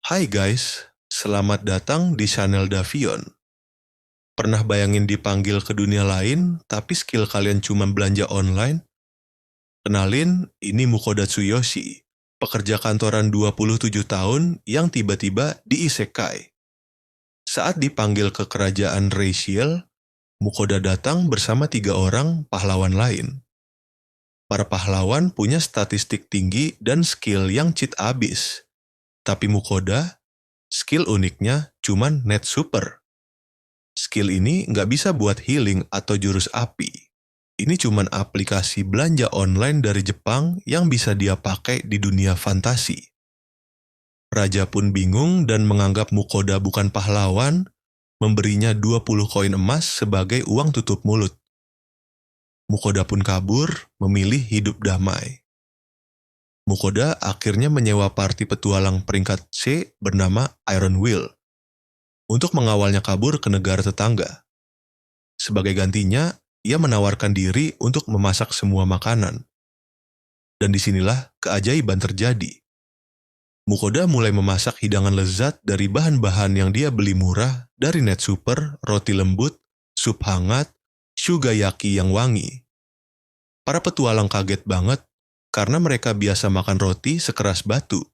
Hai guys, selamat datang di channel Davion. Pernah bayangin dipanggil ke dunia lain, tapi skill kalian cuma belanja online? Kenalin, ini Mukoda Tsuyoshi, pekerja kantoran 27 tahun yang tiba-tiba diisekai. Saat dipanggil ke kerajaan Reishiel, Mukoda datang bersama 3 orang pahlawan lain. Para pahlawan punya statistik tinggi dan skill yang cheat abis. Tapi Mukoda, skill uniknya cuman net super. Skill ini nggak bisa buat healing atau jurus api. Ini cuman aplikasi belanja online dari Jepang yang bisa dia pakai di dunia fantasi. Raja pun bingung dan menganggap Mukoda bukan pahlawan, memberinya 20 koin emas sebagai uang tutup mulut. Mukoda pun kabur, memilih hidup damai. Mukoda akhirnya menyewa party petualang peringkat C bernama Iron Will untuk mengawalnya kabur ke negara tetangga. Sebagai gantinya, ia menawarkan diri untuk memasak semua makanan. Dan disinilah keajaiban terjadi. Mukoda mulai memasak hidangan lezat dari bahan-bahan yang dia beli murah dari net super, roti lembut, sup hangat, sugayaki yang wangi. Para petualang kaget banget karena mereka biasa makan roti sekeras batu.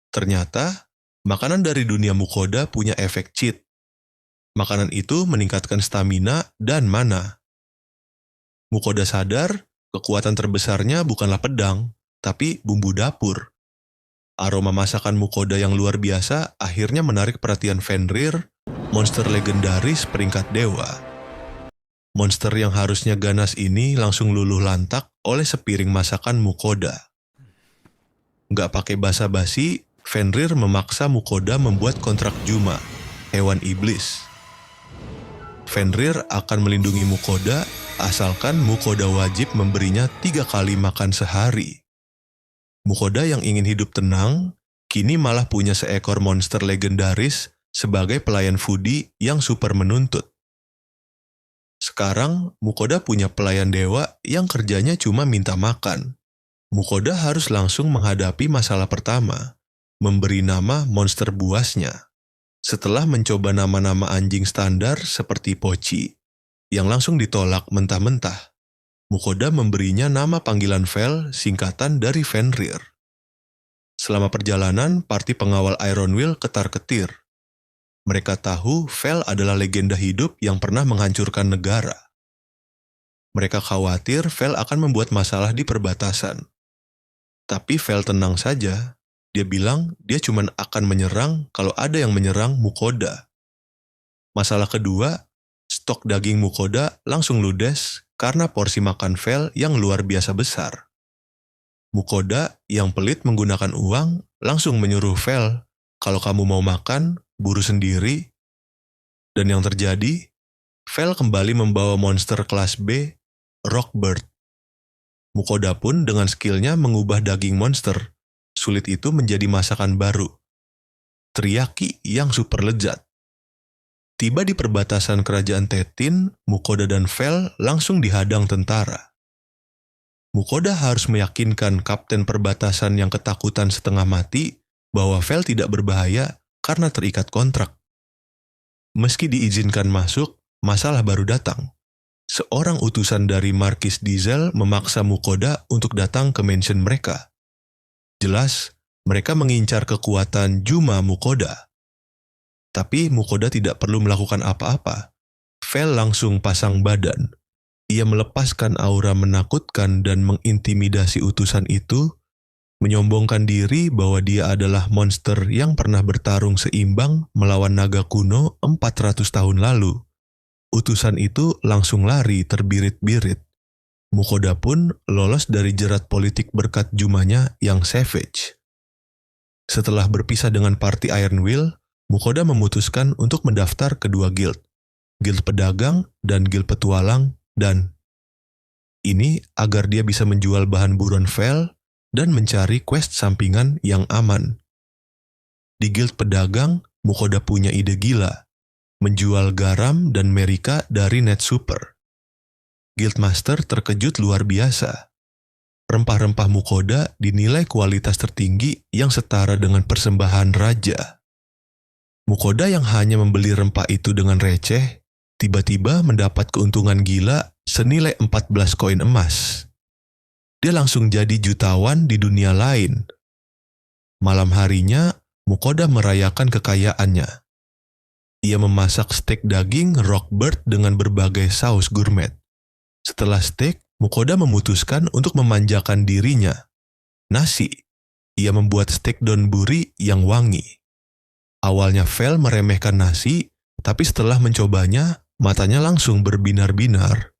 Ternyata, makanan dari dunia Mukoda punya efek cheat. Makanan itu meningkatkan stamina dan mana. Mukoda sadar, kekuatan terbesarnya bukanlah pedang, tapi bumbu dapur. Aroma masakan Mukoda yang luar biasa akhirnya menarik perhatian Fenrir, monster legendaris peringkat dewa. Monster yang harusnya ganas ini langsung luluh lantak oleh sepiring masakan Mukoda. Nggak pakai basa-basi, Fenrir memaksa Mukoda membuat kontrak Juma, hewan iblis. Fenrir akan melindungi Mukoda asalkan Mukoda wajib memberinya 3 kali makan sehari. Mukoda yang ingin hidup tenang, kini malah punya seekor monster legendaris sebagai pelayan foodie yang super menuntut. Sekarang, Mukoda punya pelayan dewa yang kerjanya cuma minta makan. Mukoda harus langsung menghadapi masalah pertama, memberi nama monster buasnya. Setelah mencoba nama-nama anjing standar seperti Pochi, yang langsung ditolak mentah-mentah, Mukoda memberinya nama panggilan Vel singkatan dari Fenrir. Selama perjalanan, parti pengawal Iron Will ketar-ketir. Mereka tahu Vel adalah legenda hidup yang pernah menghancurkan negara. Mereka khawatir Vel akan membuat masalah di perbatasan. Tapi Vel tenang saja. Dia bilang dia cuma akan menyerang kalau ada yang menyerang Mukoda. Masalah kedua, stok daging Mukoda langsung ludes karena porsi makan Vel yang luar biasa besar. Mukoda yang pelit menggunakan uang langsung menyuruh Vel, kalau kamu mau makan, buru sendiri. Dan yang terjadi, Vel kembali membawa monster kelas B, Rockbird. Mukoda pun dengan skillnya mengubah daging monster sulit itu menjadi masakan baru. Teriyaki yang super lezat. Tiba di perbatasan kerajaan Tetin, Mukoda dan Vel langsung dihadang tentara. Mukoda harus meyakinkan kapten perbatasan yang ketakutan setengah mati bahwa Vel tidak berbahaya karena terikat kontrak. Meski diizinkan masuk, masalah baru datang. Seorang utusan dari Markis Diesel memaksa Mukoda untuk datang ke mansion mereka. Jelas, mereka mengincar kekuatan Juma Mukoda. Tapi Mukoda tidak perlu melakukan apa-apa. Vel langsung pasang badan. Ia melepaskan aura menakutkan dan mengintimidasi utusan itu, menyombongkan diri bahwa dia adalah monster yang pernah bertarung seimbang melawan naga kuno 400 tahun lalu. Utusan itu langsung lari terbirit-birit. Mukoda pun lolos dari jerat politik berkat Jumanya yang savage. Setelah berpisah dengan parti Iron Will, Mukoda memutuskan untuk mendaftar ke 2 guild. Guild pedagang dan guild petualang, dan ini agar dia bisa menjual bahan buruan Vel dan mencari quest sampingan yang aman. Di guild pedagang, Mukoda punya ide gila, menjual garam dan merika dari net super. Guildmaster terkejut luar biasa. Rempah-rempah Mukoda dinilai kualitas tertinggi yang setara dengan persembahan raja. Mukoda yang hanya membeli rempah itu dengan receh, tiba-tiba mendapat keuntungan gila senilai 14 koin emas. Dia langsung jadi jutawan di dunia lain. Malam harinya, Mukoda merayakan kekayaannya. Ia memasak steak daging Rockbird dengan berbagai saus gourmet. Setelah steak, Mukoda memutuskan untuk memanjakan dirinya. Nasi. Ia membuat steak donburi yang wangi. Awalnya Vel meremehkan nasi, tapi setelah mencobanya, matanya langsung berbinar-binar.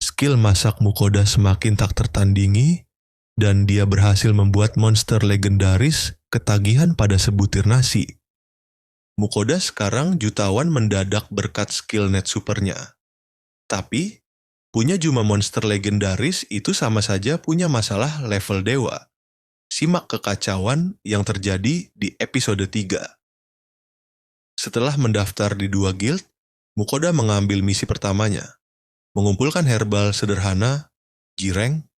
Skill masak Mukoda semakin tak tertandingi, dan dia berhasil membuat monster legendaris ketagihan pada sebutir nasi. Mukoda sekarang jutawan mendadak berkat skill net supernya. Tapi, punya Juma monster legendaris itu sama saja punya masalah level dewa. Simak kekacauan yang terjadi di episode 3. Setelah mendaftar di 2 guild, Mukoda mengambil misi pertamanya, mengumpulkan herbal sederhana, jireng.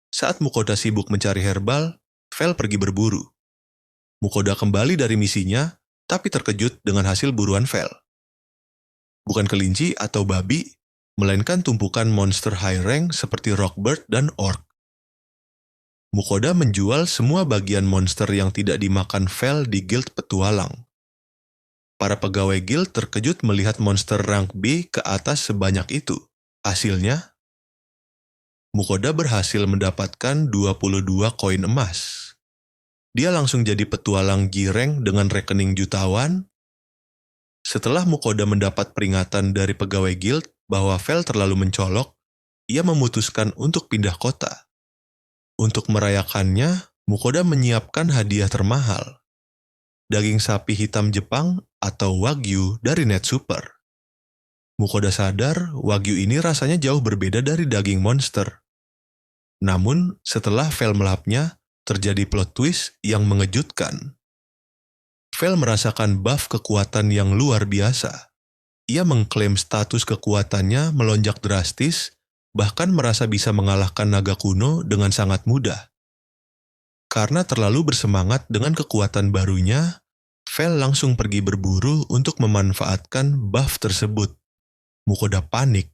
Saat Mukoda sibuk mencari herbal, Vel pergi berburu. Mukoda kembali dari misinya, tapi terkejut dengan hasil buruan Vel. Bukan kelinci atau babi, melainkan tumpukan monster high rank seperti Rockbird dan Orc. Mukoda menjual semua bagian monster yang tidak dimakan Vel di guild petualang. Para pegawai guild terkejut melihat monster rank B ke atas sebanyak itu. Hasilnya, Mukoda berhasil mendapatkan 22 koin emas. Dia langsung jadi petualang jireng dengan rekening jutawan. Setelah Mukoda mendapat peringatan dari pegawai guild bahwa Vel terlalu mencolok, ia memutuskan untuk pindah kota. Untuk merayakannya, Mukoda menyiapkan hadiah termahal. Daging sapi hitam Jepang atau Wagyu dari Net Super. Mukoda sadar Wagyu ini rasanya jauh berbeda dari daging monster. Namun, setelah Vel melapnya, terjadi plot twist yang mengejutkan. Vel merasakan buff kekuatan yang luar biasa. Ia mengklaim status kekuatannya melonjak drastis, bahkan merasa bisa mengalahkan naga kuno dengan sangat mudah. Karena terlalu bersemangat dengan kekuatan barunya, Vel langsung pergi berburu untuk memanfaatkan buff tersebut. Mukoda panik.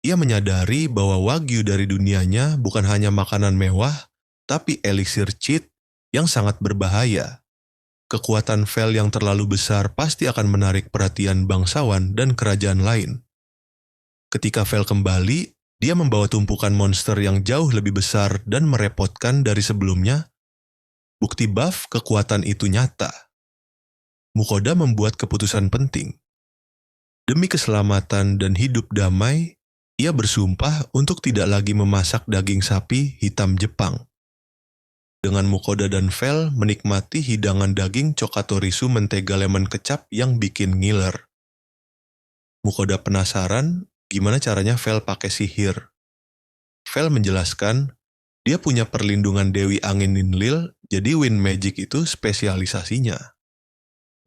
Ia menyadari bahwa Wagyu dari dunianya bukan hanya makanan mewah, tapi eliksir cheat yang sangat berbahaya. Kekuatan Vel yang terlalu besar pasti akan menarik perhatian bangsawan dan kerajaan lain. Ketika Vel kembali, dia membawa tumpukan monster yang jauh lebih besar dan merepotkan dari sebelumnya. Bukti buff kekuatan itu nyata. Mukoda membuat keputusan penting. Demi keselamatan dan hidup damai, ia bersumpah untuk tidak lagi memasak daging sapi hitam Jepang. Dengan Mukoda dan Vel menikmati hidangan daging Chokatorisu mentega lemon kecap yang bikin ngiler. Mukoda penasaran gimana caranya Vel pakai sihir. Vel menjelaskan, dia punya perlindungan Dewi Angin Ninlil, jadi Wind Magic itu spesialisasinya.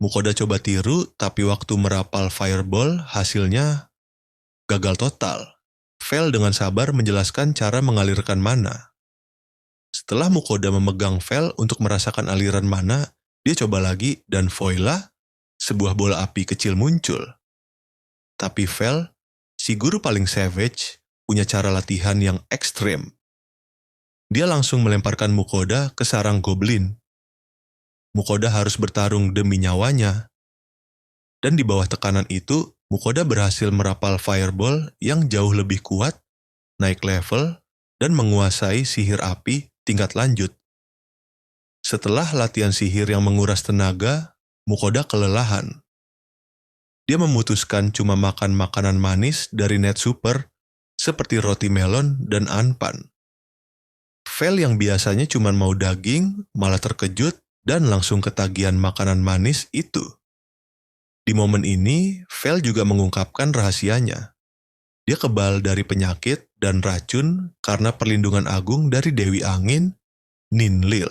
Mukoda coba tiru, tapi waktu merapal Fireball, hasilnya gagal total. Vel dengan sabar menjelaskan cara mengalirkan mana. Setelah Mukoda memegang Vel untuk merasakan aliran mana, dia coba lagi dan voila, sebuah bola api kecil muncul. Tapi Vel, si guru paling savage, punya cara latihan yang ekstrem. Dia langsung melemparkan Mukoda ke sarang goblin. Mukoda harus bertarung demi nyawanya. Dan di bawah tekanan itu, Mukoda berhasil merapal Fireball yang jauh lebih kuat, naik level, dan menguasai sihir api tingkat lanjut. Setelah latihan sihir yang menguras tenaga, Mukoda kelelahan. Dia memutuskan cuma makan makanan manis dari Net Super seperti roti melon dan anpan. Vel yang biasanya cuma mau daging, malah terkejut dan langsung ketagihan makanan manis itu. Di momen ini, Vel juga mengungkapkan rahasianya. Dia kebal dari penyakit dan racun karena perlindungan agung dari Dewi Angin, Ninlil.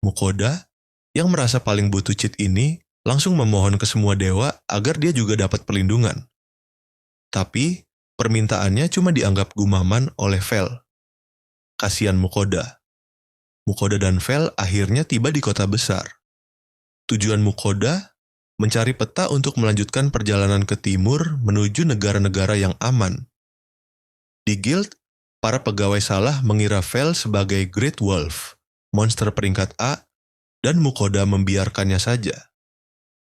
Mukoda, yang merasa paling butuh cheat ini, langsung memohon ke semua dewa agar dia juga dapat perlindungan. Tapi, permintaannya cuma dianggap gumaman oleh Vel. Kasihan Mukoda. Mukoda dan Vel akhirnya tiba di kota besar. Tujuan Mukoda mencari peta untuk melanjutkan perjalanan ke timur menuju negara-negara yang aman. Di guild, para pegawai salah mengira Vel sebagai Great Wolf, monster peringkat A, dan Mukoda membiarkannya saja.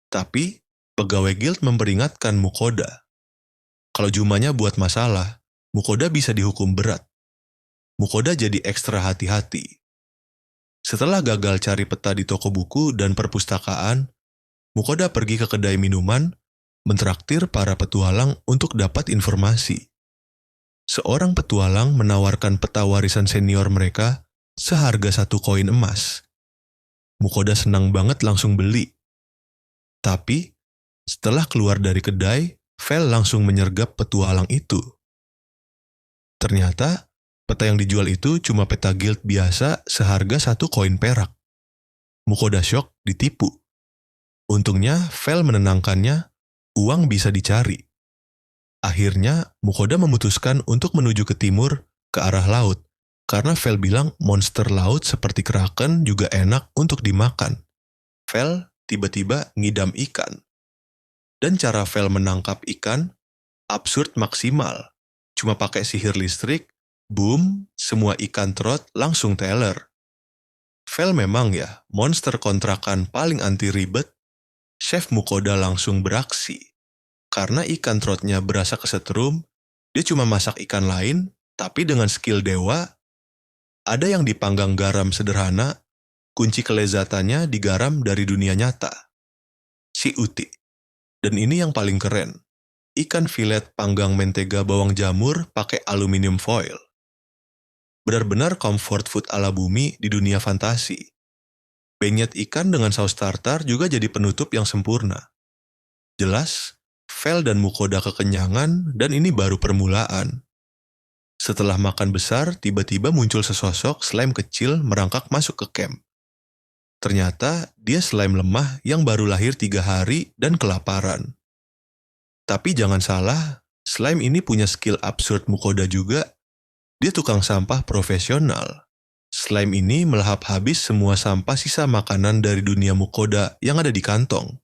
Tapi, pegawai guild memperingatkan Mukoda. Kalau Jumanya buat masalah, Mukoda bisa dihukum berat. Mukoda jadi ekstra hati-hati. Setelah gagal cari peta di toko buku dan perpustakaan, Mukoda pergi ke kedai minuman, mentraktir para petualang untuk dapat informasi. Seorang petualang menawarkan peta warisan senior mereka seharga 1 koin emas. Mukoda senang banget langsung beli. Tapi, setelah keluar dari kedai, Vel langsung menyergap petualang itu. Ternyata, peta yang dijual itu cuma peta guild biasa seharga 1 koin perak. Mukoda shock ditipu. Untungnya, Vel menenangkannya, uang bisa dicari. Akhirnya, Mukoda memutuskan untuk menuju ke timur, ke arah laut, karena Vel bilang monster laut seperti kraken juga enak untuk dimakan. Vel tiba-tiba ngidam ikan. Dan cara Vel menangkap ikan, absurd maksimal. Cuma pakai sihir listrik, boom, semua ikan trot langsung teler. Vel memang ya, monster kontrakan paling anti ribet. Chef Mukoda langsung beraksi. Karena ikan trotnya berasa kesetrum, dia cuma masak ikan lain, tapi dengan skill dewa, ada yang dipanggang garam sederhana, kunci kelezatannya digaram dari dunia nyata. Si Uti. Dan ini yang paling keren, ikan filet panggang mentega bawang jamur pakai aluminium foil. Benar-benar comfort food ala bumi di dunia fantasi. Benyet ikan dengan saus tartar juga jadi penutup yang sempurna. Jelas, Vel dan Mukoda kekenyangan dan ini baru permulaan. Setelah makan besar, tiba-tiba muncul sesosok slime kecil merangkak masuk ke camp. Ternyata dia slime lemah yang baru lahir 3 hari dan kelaparan. Tapi jangan salah, slime ini punya skill absurd Mukoda juga. Dia tukang sampah profesional. Slime ini melahap habis semua sampah sisa makanan dari dunia Mukoda yang ada di kantong.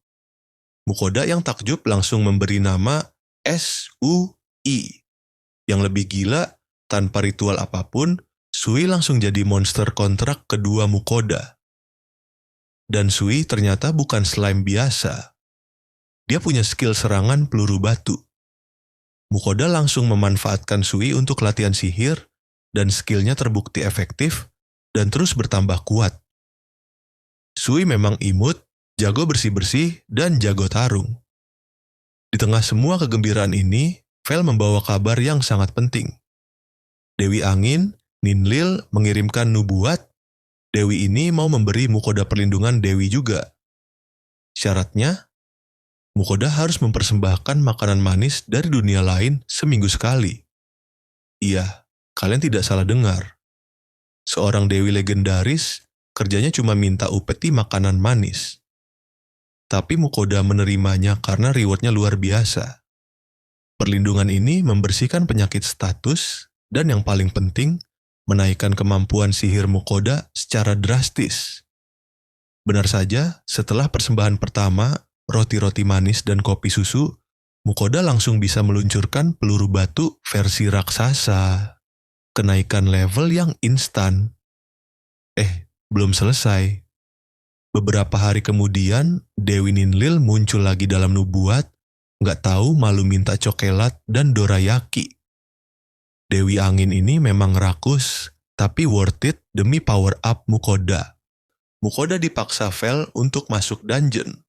Mukoda yang takjub langsung memberi nama Sui. Yang lebih gila, tanpa ritual apapun, Sui langsung jadi monster kontrak kedua Mukoda. Dan Sui ternyata bukan slime biasa. Dia punya skill serangan peluru batu. Mukoda langsung memanfaatkan Sui untuk latihan sihir, dan skillnya terbukti efektif, dan terus bertambah kuat. Sui memang imut, jago bersih-bersih, dan jago tarung. Di tengah semua kegembiraan ini, Vel membawa kabar yang sangat penting. Dewi Angin, Ninlil mengirimkan nubuat. Dewi ini mau memberi Mukoda perlindungan Dewi juga. Syaratnya, Mukoda harus mempersembahkan makanan manis dari dunia lain seminggu sekali. Iya, kalian tidak salah dengar. Seorang Dewi legendaris, kerjanya cuma minta upeti makanan manis. Tapi Mukoda menerimanya karena rewardnya luar biasa. Perlindungan ini membersihkan penyakit status, dan yang paling penting, menaikkan kemampuan sihir Mukoda secara drastis. Benar saja, setelah persembahan pertama, roti-roti manis dan kopi susu, Mukoda langsung bisa meluncurkan peluru batu versi raksasa. Kenaikan level yang instan. Belum selesai. Beberapa hari kemudian, Dewi Ninlil muncul lagi dalam nubuat, nggak tahu malu minta cokelat dan dorayaki. Dewi Angin ini memang rakus, tapi worth it demi power up Mukoda. Mukoda dipaksa Vel untuk masuk dungeon.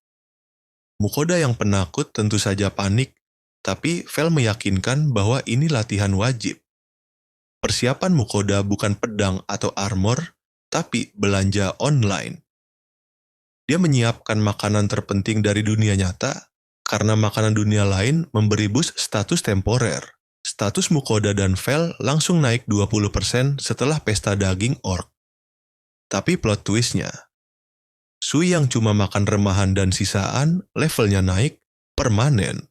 Mukoda yang penakut tentu saja panik, tapi Vel meyakinkan bahwa ini latihan wajib. Persiapan Mukoda bukan pedang atau armor, tapi belanja online. Dia menyiapkan makanan terpenting dari dunia nyata, karena makanan dunia lain memberi boost status temporer. Status Mukoda dan Vel langsung naik 20% setelah pesta daging orc. Tapi plot twistnya, Sui yang cuma makan remahan dan sisaan, levelnya naik permanen.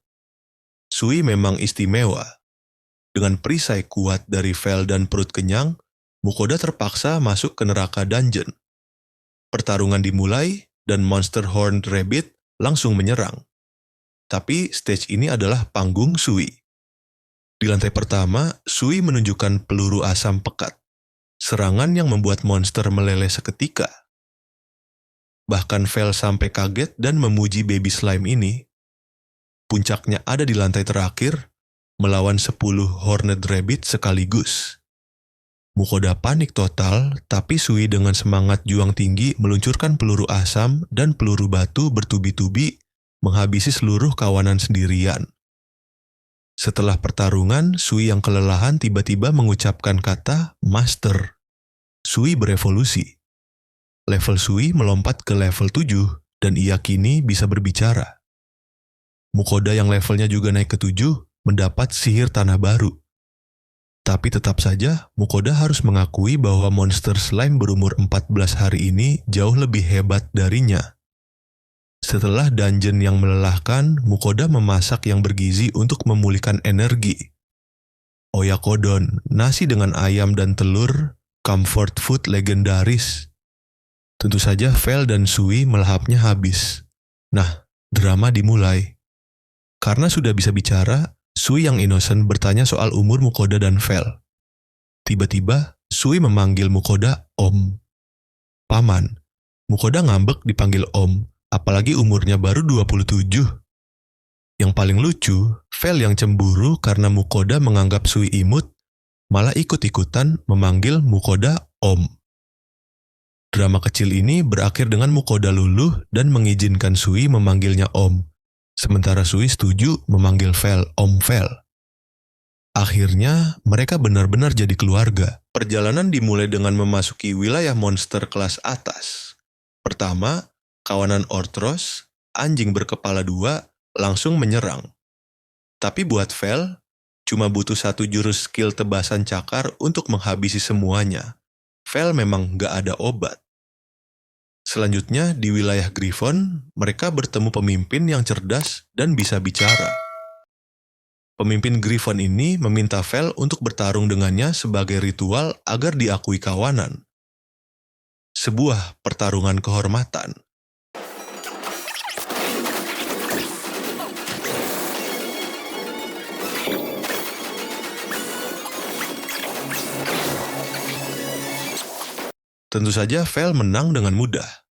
Sui memang istimewa. Dengan perisai kuat dari Vel dan perut kenyang, Mukoda terpaksa masuk ke neraka dungeon. Pertarungan dimulai dan monster Horned Rabbit langsung menyerang. Tapi stage ini adalah panggung Sui. Di lantai pertama, Sui menunjukkan peluru asam pekat. Serangan yang membuat monster meleleh seketika. Bahkan Vel sampai kaget dan memuji baby slime ini. Puncaknya ada di lantai terakhir, melawan 10 Horned Rabbit sekaligus. Mukoda panik total, tapi Sui dengan semangat juang tinggi meluncurkan peluru asam dan peluru batu bertubi-tubi menghabisi seluruh kawanan sendirian. Setelah pertarungan, Sui yang kelelahan tiba-tiba mengucapkan kata Master. Sui berevolusi. Level Sui melompat ke level 7 dan ia kini bisa berbicara. Mukoda yang levelnya juga naik ke 7 mendapat sihir tanah baru. Tapi tetap saja, Mukoda harus mengakui bahwa monster slime berumur 14 hari ini jauh lebih hebat darinya. Setelah dungeon yang melelahkan, Mukoda memasak yang bergizi untuk memulihkan energi. Oyakodon, nasi dengan ayam dan telur, comfort food legendaris. Tentu saja Vel dan Sui melahapnya habis. Nah, drama dimulai. Karena sudah bisa bicara, Sui yang innocent bertanya soal umur Mukoda dan Vel. Tiba-tiba, Sui memanggil Mukoda Om. Paman, Mukoda ngambek dipanggil Om, apalagi umurnya baru 27. Yang paling lucu, Vel yang cemburu karena Mukoda menganggap Sui imut, malah ikut-ikutan memanggil Mukoda Om. Drama kecil ini berakhir dengan Mukoda luluh dan mengizinkan Sui memanggilnya Om. Sementara Sui setuju memanggil Vel Om Vel. Akhirnya, mereka benar-benar jadi keluarga. Perjalanan dimulai dengan memasuki wilayah monster kelas atas. Pertama, kawanan Orthros, anjing berkepala 2, langsung menyerang. Tapi buat Vel, cuma butuh 1 jurus skill tebasan cakar untuk menghabisi semuanya. Vel memang nggak ada obat. Selanjutnya, di wilayah Griffon, mereka bertemu pemimpin yang cerdas dan bisa bicara. Pemimpin Griffon ini meminta Vel untuk bertarung dengannya sebagai ritual agar diakui kawanan. Sebuah pertarungan kehormatan. Tentu saja Vel menang dengan mudah.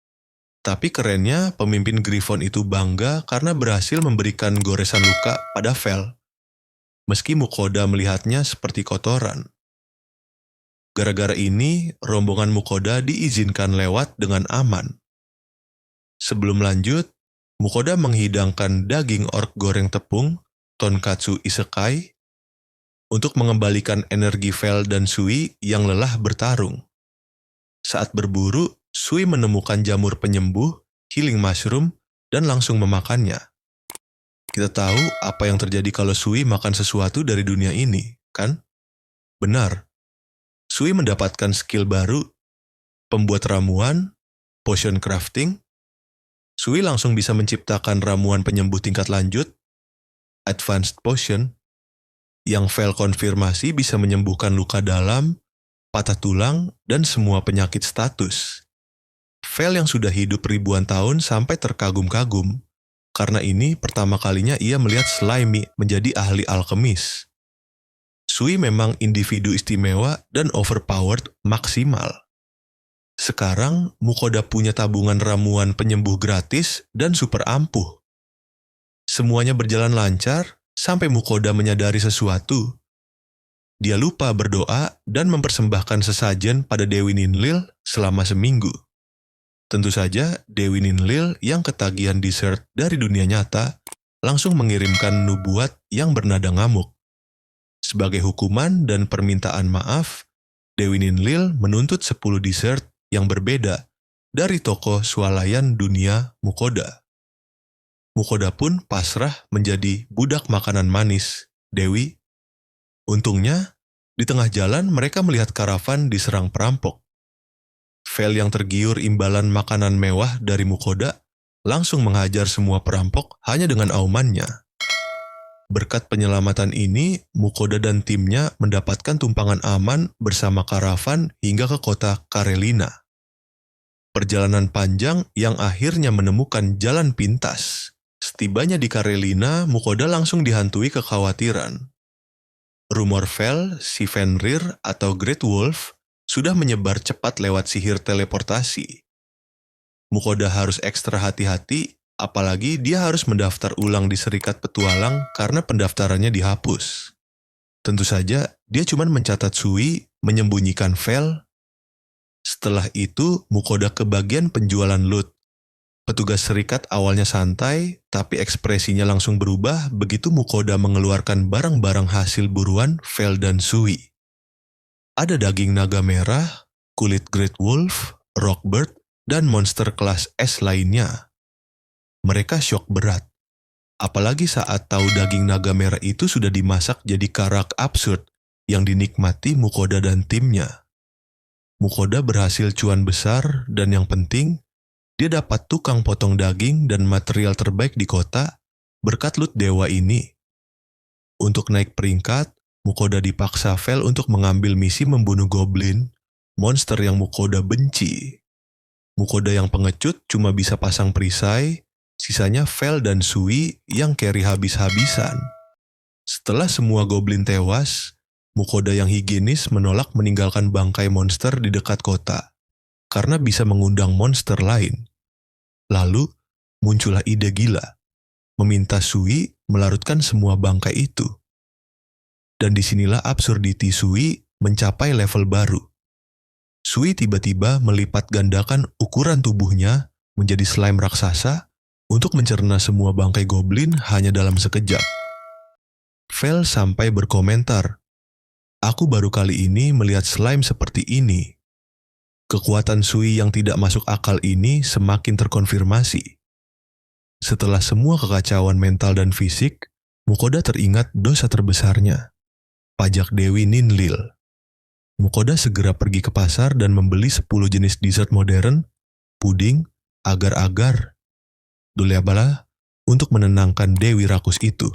Tapi kerennya pemimpin Griffon itu bangga karena berhasil memberikan goresan luka pada Vel. Meski Mukoda melihatnya seperti kotoran. Gara-gara ini, rombongan Mukoda diizinkan lewat dengan aman. Sebelum lanjut, Mukoda menghidangkan daging orc goreng tepung, tonkatsu isekai, untuk mengembalikan energi Vel dan Sui yang lelah bertarung. Saat berburu, Sui menemukan jamur penyembuh, healing mushroom, dan langsung memakannya. Kita tahu apa yang terjadi kalau Sui makan sesuatu dari dunia ini, kan? Benar. Sui mendapatkan skill baru, pembuat ramuan, potion crafting. Sui langsung bisa menciptakan ramuan penyembuh tingkat lanjut, advanced potion, yang Vel konfirmasi bisa menyembuhkan luka dalam, patah tulang, dan semua penyakit status. Vel yang sudah hidup ribuan tahun sampai terkagum-kagum. Karena ini pertama kalinya ia melihat Slimy menjadi ahli alkemis. Sui memang individu istimewa dan overpowered maksimal. Sekarang, Mukoda punya tabungan ramuan penyembuh gratis dan super ampuh. Semuanya berjalan lancar sampai Mukoda menyadari sesuatu. Dia lupa berdoa dan mempersembahkan sesajen pada Dewi Ninlil selama seminggu. Tentu saja, Dewi Ninlil yang ketagihan dessert dari dunia nyata langsung mengirimkan nubuat yang bernada ngamuk. Sebagai hukuman dan permintaan maaf, Dewi Ninlil menuntut 10 dessert yang berbeda dari toko swalayan dunia Mukoda. Mukoda pun pasrah menjadi budak makanan manis, Dewi. Untungnya, di tengah jalan mereka melihat karavan diserang perampok. Vel yang tergiur imbalan makanan mewah dari Mukoda langsung menghajar semua perampok hanya dengan aumannya. Berkat penyelamatan ini, Mukoda dan timnya mendapatkan tumpangan aman bersama karavan hingga ke kota Karelina. Perjalanan panjang yang akhirnya menemukan jalan pintas. Setibanya di Karelina, Mukoda langsung dihantui kekhawatiran. Rumor Vel, si Fenrir atau Great Wolf, sudah menyebar cepat lewat sihir teleportasi. Mukoda harus ekstra hati-hati, apalagi dia harus mendaftar ulang di Serikat Petualang karena pendaftarannya dihapus. Tentu saja, dia cuma mencatat Sui, menyembunyikan Vel. Setelah itu, Mukoda ke bagian penjualan loot. Petugas serikat awalnya santai, tapi ekspresinya langsung berubah begitu Mukoda mengeluarkan barang-barang hasil buruan Vel dan Sui. Ada daging naga merah, kulit Great Wolf, Rockbird, dan monster kelas S lainnya. Mereka syok berat. Apalagi saat tahu daging naga merah itu sudah dimasak jadi karak absurd yang dinikmati Mukoda dan timnya. Mukoda berhasil cuan besar dan yang penting, dia dapat tukang potong daging dan material terbaik di kota berkat loot dewa ini. Untuk naik peringkat, Mukoda dipaksa Vel untuk mengambil misi membunuh goblin, monster yang Mukoda benci. Mukoda yang pengecut cuma bisa pasang perisai, sisanya Vel dan Sui yang carry habis-habisan. Setelah semua goblin tewas, Mukoda yang higienis menolak meninggalkan bangkai monster di dekat kota, karena bisa mengundang monster lain. Lalu, muncullah ide gila, meminta Sui melarutkan semua bangkai itu. Dan disinilah absurdity Sui mencapai level baru. Sui tiba-tiba melipat gandakan ukuran tubuhnya menjadi slime raksasa untuk mencerna semua bangkai goblin hanya dalam sekejap. Vel sampai berkomentar, "Aku baru kali ini melihat slime seperti ini." Kekuatan Sui yang tidak masuk akal ini semakin terkonfirmasi. Setelah semua kekacauan mental dan fisik, Mukoda teringat dosa terbesarnya, pajak Dewi Ninlil. Mukoda segera pergi ke pasar dan membeli 10 jenis dessert modern, puding, agar-agar, duleabala untuk menenangkan Dewi Rakus itu.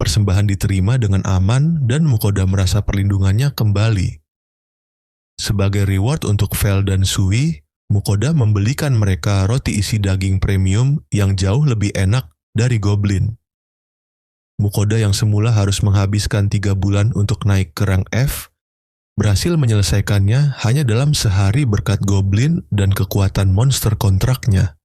Persembahan diterima dengan aman dan Mukoda merasa perlindungannya kembali. Sebagai reward untuk Vel dan Sui, Mukoda membelikan mereka roti isi daging premium yang jauh lebih enak dari goblin. Mukoda yang semula harus menghabiskan 3 bulan untuk naik ke rank F, berhasil menyelesaikannya hanya dalam sehari berkat goblin dan kekuatan monster kontraknya.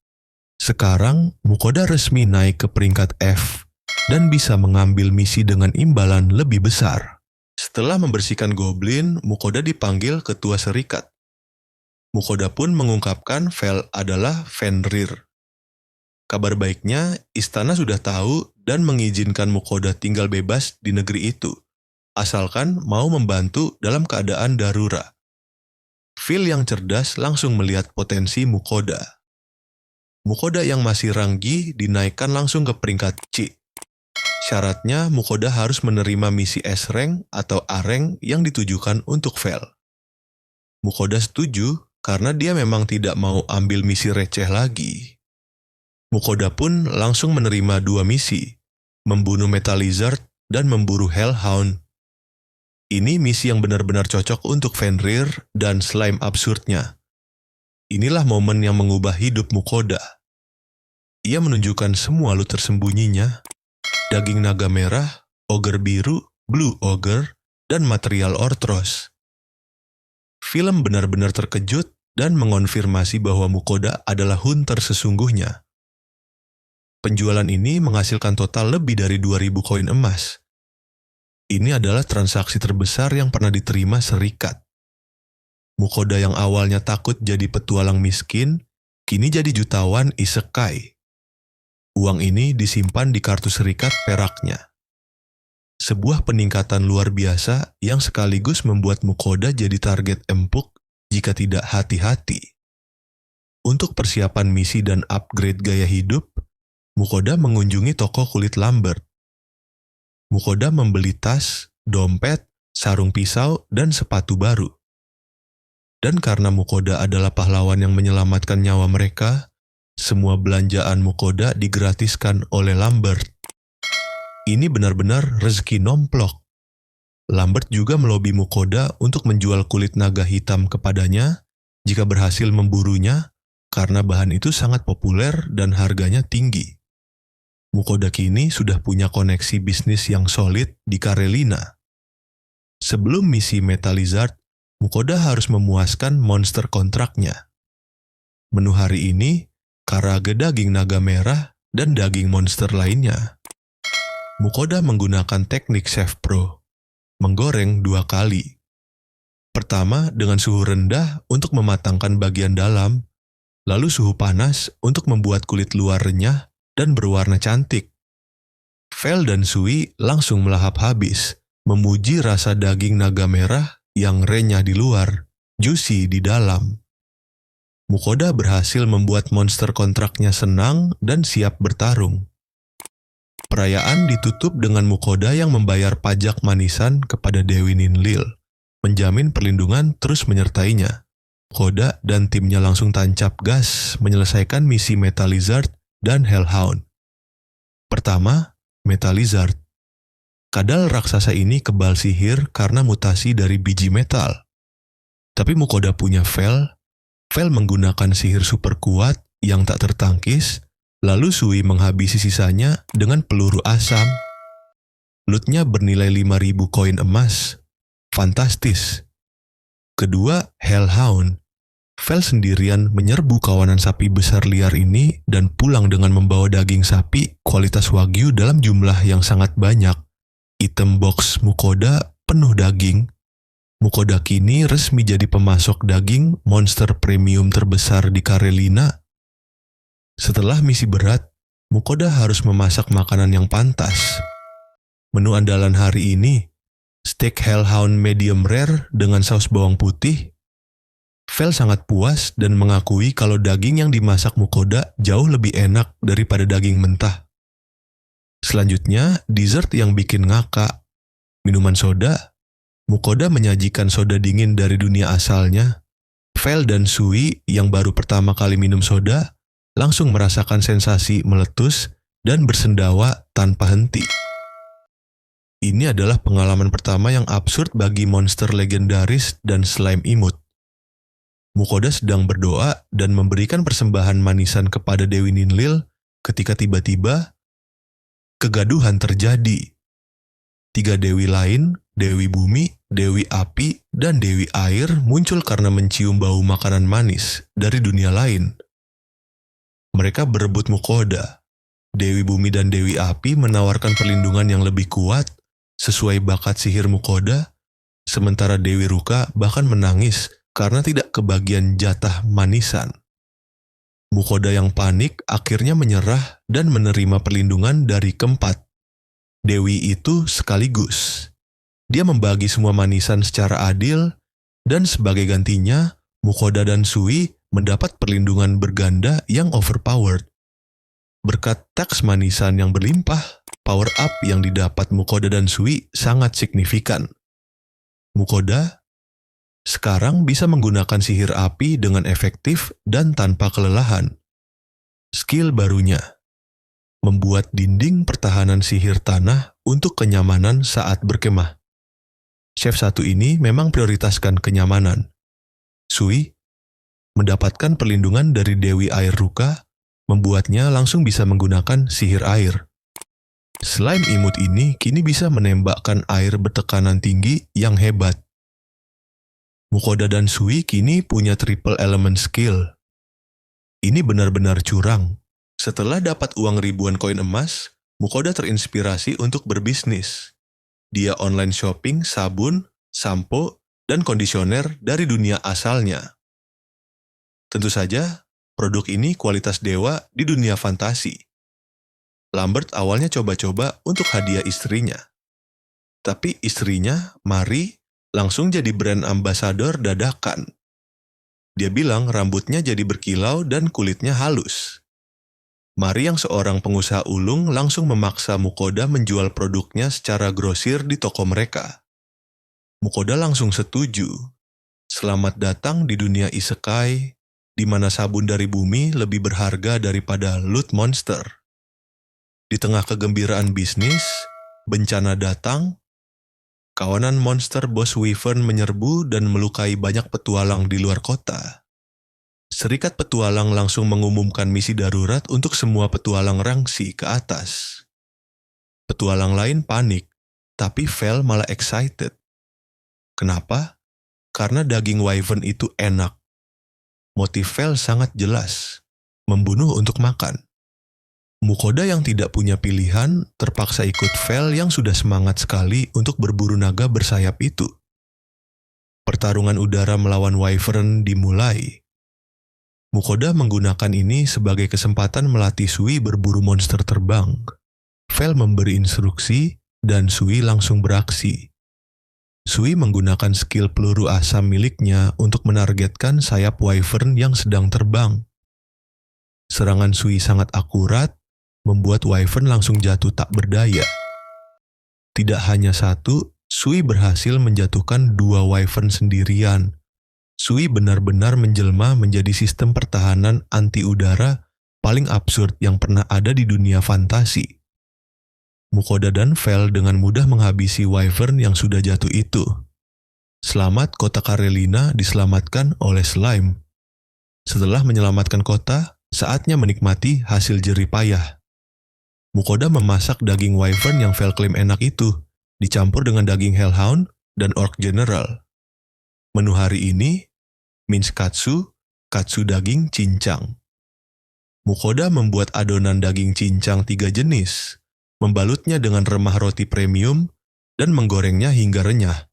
Sekarang, Mukoda resmi naik ke peringkat F dan bisa mengambil misi dengan imbalan lebih besar. Setelah membersihkan goblin, Mukoda dipanggil ketua serikat. Mukoda pun mengungkapkan Vel adalah Fenrir. Kabar baiknya, istana sudah tahu dan mengizinkan Mukoda tinggal bebas di negeri itu, asalkan mau membantu dalam keadaan darurat. Phil yang cerdas langsung melihat potensi Mukoda. Mukoda yang masih ranggi dinaikkan langsung ke peringkat C. Syaratnya Mukoda harus menerima misi S-Rank atau A-Rank yang ditujukan untuk Vel. Mukoda setuju karena dia memang tidak mau ambil misi receh lagi. Mukoda pun langsung menerima 2 misi, membunuh Metal Lizard dan memburu Hellhound. Ini misi yang benar-benar cocok untuk Fenrir dan slime absurdnya. Inilah momen yang mengubah hidup Mukoda. Ia menunjukkan semua loot tersembunyinya, daging naga merah, ogre biru, blue ogre, dan material Orthros. Film benar-benar terkejut dan mengonfirmasi bahwa Mukoda adalah hunter sesungguhnya. Penjualan ini menghasilkan total lebih dari 2.000 koin emas. Ini adalah transaksi terbesar yang pernah diterima serikat. Mukoda yang awalnya takut jadi petualang miskin, kini jadi jutawan isekai. Uang ini disimpan di kartu serikat peraknya. Sebuah peningkatan luar biasa yang sekaligus membuat Mukoda jadi target empuk jika tidak hati-hati. Untuk persiapan misi dan upgrade gaya hidup, Mukoda mengunjungi toko kulit Lambert. Mukoda membeli tas, dompet, sarung pisau, dan sepatu baru. Dan karena Mukoda adalah pahlawan yang menyelamatkan nyawa mereka, semua belanjaan Mukoda digratiskan oleh Lambert. Ini benar-benar rezeki nomplok. Lambert juga melobi Mukoda untuk menjual kulit naga hitam kepadanya jika berhasil memburunya karena bahan itu sangat populer dan harganya tinggi. Mukoda kini sudah punya koneksi bisnis yang solid di Karelina. Sebelum misi Metal Lizard, Mukoda harus memuaskan monster kontraknya. Menu hari ini, karage daging naga merah dan daging monster lainnya. Mukoda menggunakan teknik Chef Pro, menggoreng 2 kali. Pertama dengan suhu rendah untuk mematangkan bagian dalam, lalu suhu panas untuk membuat kulit luar renyah dan berwarna cantik. Vel dan Sui langsung melahap habis, memuji rasa daging naga merah yang renyah di luar, juicy di dalam. Mukoda berhasil membuat monster kontraknya senang dan siap bertarung. Perayaan ditutup dengan Mukoda yang membayar pajak manisan kepada Dewi Ninlil, menjamin perlindungan terus menyertainya. Mukoda dan timnya langsung tancap gas menyelesaikan misi Metal Lizard dan Hellhound. Pertama, Metal Lizard. Kadal raksasa ini kebal sihir karena mutasi dari biji metal. Tapi Mukoda punya Vel. Vel menggunakan sihir super kuat yang tak tertangkis. Lalu Sui menghabisi sisanya dengan peluru asam. Lootnya bernilai 5.000 koin emas. Fantastis. Kedua, Hellhound. Vel sendirian menyerbu kawanan sapi besar liar ini dan pulang dengan membawa daging sapi kualitas Wagyu dalam jumlah yang sangat banyak. Item box Mukoda penuh daging. Mukoda kini resmi jadi pemasok daging monster premium terbesar di Karelina. Setelah misi berat, Mukoda harus memasak makanan yang pantas. Menu andalan hari ini, steak Hellhound medium rare dengan saus bawang putih. Vel sangat puas dan mengakui kalau daging yang dimasak Mukoda jauh lebih enak daripada daging mentah. Selanjutnya, dessert yang bikin ngakak. Minuman soda. Mukoda menyajikan soda dingin dari dunia asalnya. Vel dan Sui yang baru pertama kali minum soda langsung merasakan sensasi meletus dan bersendawa tanpa henti. Ini adalah pengalaman pertama yang absurd bagi monster legendaris dan slime imut. Mukoda sedang berdoa dan memberikan persembahan manisan kepada Dewi Ninlil ketika tiba-tiba kegaduhan terjadi. 3 dewi lain, Dewi Bumi, Dewi Api, dan Dewi Air muncul karena mencium bau makanan manis dari dunia lain. Mereka berebut Mukoda. Dewi Bumi dan Dewi Api menawarkan perlindungan yang lebih kuat sesuai bakat sihir Mukoda, sementara Dewi Ruka bahkan menangis karena tidak kebagian jatah manisan. Mukoda yang panik akhirnya menyerah dan menerima perlindungan dari keempat dewi itu sekaligus. Dia membagi semua manisan secara adil, dan sebagai gantinya, Mukoda dan Sui mendapat perlindungan berganda yang overpowered. Berkat teks manisan yang berlimpah, power up yang didapat Mukoda dan Sui sangat signifikan. Mukoda sekarang bisa menggunakan sihir api dengan efektif dan tanpa kelelahan. Skill barunya, membuat dinding pertahanan sihir tanah untuk kenyamanan saat berkemah. Chef satu ini memang prioritaskan kenyamanan. Sui mendapatkan perlindungan dari Dewi Air Ruka, membuatnya langsung bisa menggunakan sihir air. Slime imut ini kini bisa menembakkan air bertekanan tinggi yang hebat. Mukoda dan Sui kini punya triple element skill. Ini benar-benar curang. Setelah dapat uang ribuan koin emas, Mukoda terinspirasi untuk berbisnis. Dia online shopping sabun, sampo, dan kondisioner dari dunia asalnya. Tentu saja, produk ini kualitas dewa di dunia fantasi. Lambert awalnya coba-coba untuk hadiah istrinya. Tapi istrinya, Mari, langsung jadi brand ambassador dadakan. Dia bilang rambutnya jadi berkilau dan kulitnya halus. Mari yang seorang pengusaha ulung langsung memaksa Mukoda menjual produknya secara grosir di toko mereka. Mukoda langsung setuju. Selamat datang di dunia isekai, di mana sabun dari bumi lebih berharga daripada loot monster. Di tengah kegembiraan bisnis, Bencana datang, kawanan monster Bos Wyvern menyerbu dan melukai banyak petualang di luar kota. Serikat petualang langsung mengumumkan misi darurat untuk semua petualang rangsi ke atas. Petualang lain panik, tapi Vel malah excited. Kenapa? Karena daging wyvern itu enak. Motif Vel sangat jelas, membunuh untuk makan. Mukoda yang tidak punya pilihan terpaksa ikut Vel yang sudah semangat sekali untuk berburu naga bersayap itu. Pertarungan udara melawan wyvern dimulai. Mukoda menggunakan ini sebagai kesempatan melatih Sui berburu monster terbang. Vel memberi instruksi dan Sui langsung beraksi. Sui menggunakan skill peluru asam miliknya untuk menargetkan sayap wyvern yang sedang terbang. Serangan Sui sangat akurat, membuat wyvern langsung jatuh tak berdaya. Tidak hanya satu, Sui berhasil menjatuhkan 2 wyvern sendirian. Sui benar-benar menjelma menjadi sistem pertahanan anti udara paling absurd yang pernah ada di dunia fantasi. Mukoda dan Vel dengan mudah menghabisi wyvern yang sudah jatuh itu. Selamat, kota Karelina diselamatkan oleh slime. Setelah menyelamatkan kota, saatnya menikmati hasil jerih payah. Mukoda memasak daging wyvern yang Vel klaim enak itu, dicampur dengan daging hellhound dan orc general. Menu hari ini, minced katsu, katsu daging cincang. Mukoda membuat adonan daging cincang 3 jenis, membalutnya dengan remah roti premium, dan menggorengnya hingga renyah.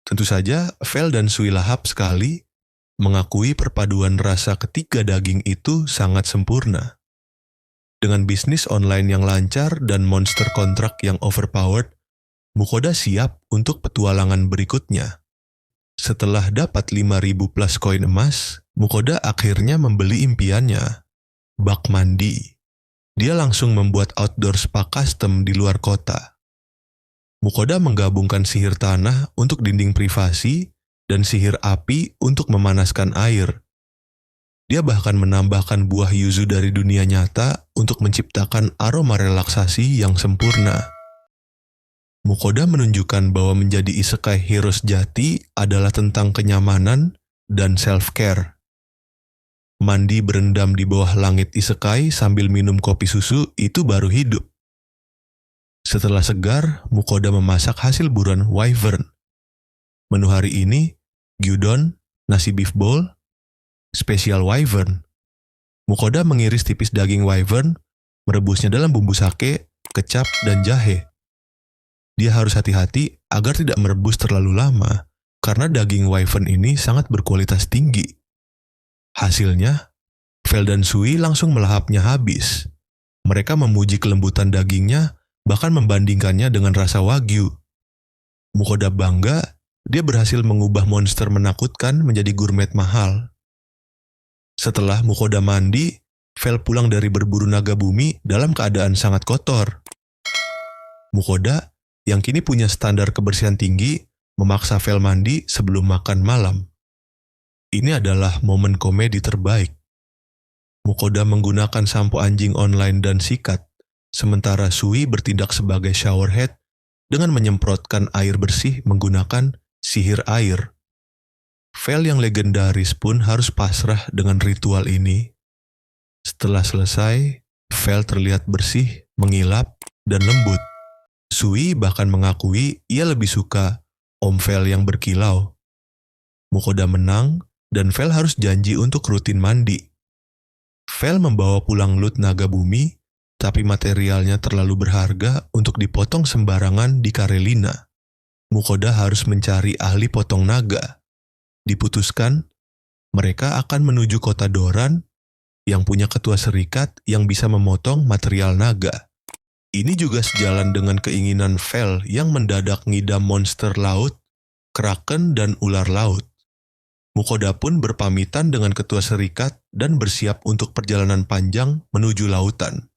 Tentu saja, Vel dan Sui lahap sekali, mengakui perpaduan rasa ketiga daging itu sangat sempurna. Dengan bisnis online yang lancar dan monster kontrak yang overpowered, Mukoda siap untuk petualangan berikutnya. Setelah dapat 5.000 plus koin emas, Mukoda akhirnya membeli impiannya, bak mandi. Dia langsung membuat outdoor spa custom di luar kota. Mukoda menggabungkan sihir tanah untuk dinding privasi dan sihir api untuk memanaskan air. Dia bahkan menambahkan buah yuzu dari dunia nyata untuk menciptakan aroma relaksasi yang sempurna. Mukoda menunjukkan bahwa menjadi isekai hero sejati adalah tentang kenyamanan dan self-care. Mandi berendam di bawah langit isekai sambil minum kopi susu itu baru hidup. Setelah segar, Mukoda memasak hasil buruan wyvern. Menu hari ini, gyudon, nasi beef bowl, spesial wyvern. Mukoda mengiris tipis daging wyvern, merebusnya dalam bumbu sake, kecap, dan jahe. Dia harus hati-hati agar tidak merebus terlalu lama, karena daging wyvern ini sangat berkualitas tinggi. Hasilnya, Vel dan Sui langsung melahapnya habis. Mereka memuji kelembutan dagingnya, bahkan membandingkannya dengan rasa wagyu. Mukoda bangga, dia berhasil mengubah monster menakutkan menjadi gourmet mahal. Setelah Mukoda mandi, Vel pulang dari berburu naga bumi dalam keadaan sangat kotor. Mukoda, yang kini punya standar kebersihan tinggi, memaksa Vel mandi sebelum makan malam. Ini adalah momen komedi terbaik. Mukoda menggunakan sampo anjing online dan sikat, sementara Sui bertindak sebagai showerhead dengan menyemprotkan air bersih menggunakan sihir air. Vel yang legendaris pun harus pasrah dengan ritual ini. Setelah selesai, Vel terlihat bersih, mengilap, dan lembut. Sui bahkan mengakui ia lebih suka Om Vel yang berkilau. Mukoda menang, dan Vel harus janji untuk rutin mandi. Vel membawa pulang loot naga bumi, tapi materialnya terlalu berharga untuk dipotong sembarangan di Karelina. Mukoda harus mencari ahli potong naga. Diputuskan, mereka akan menuju kota Doran yang punya ketua serikat yang bisa memotong material naga. Ini juga sejalan dengan keinginan Vel yang mendadak ngidam monster laut, kraken, dan ular laut. Mukoda pun berpamitan dengan ketua serikat dan bersiap untuk perjalanan panjang menuju lautan.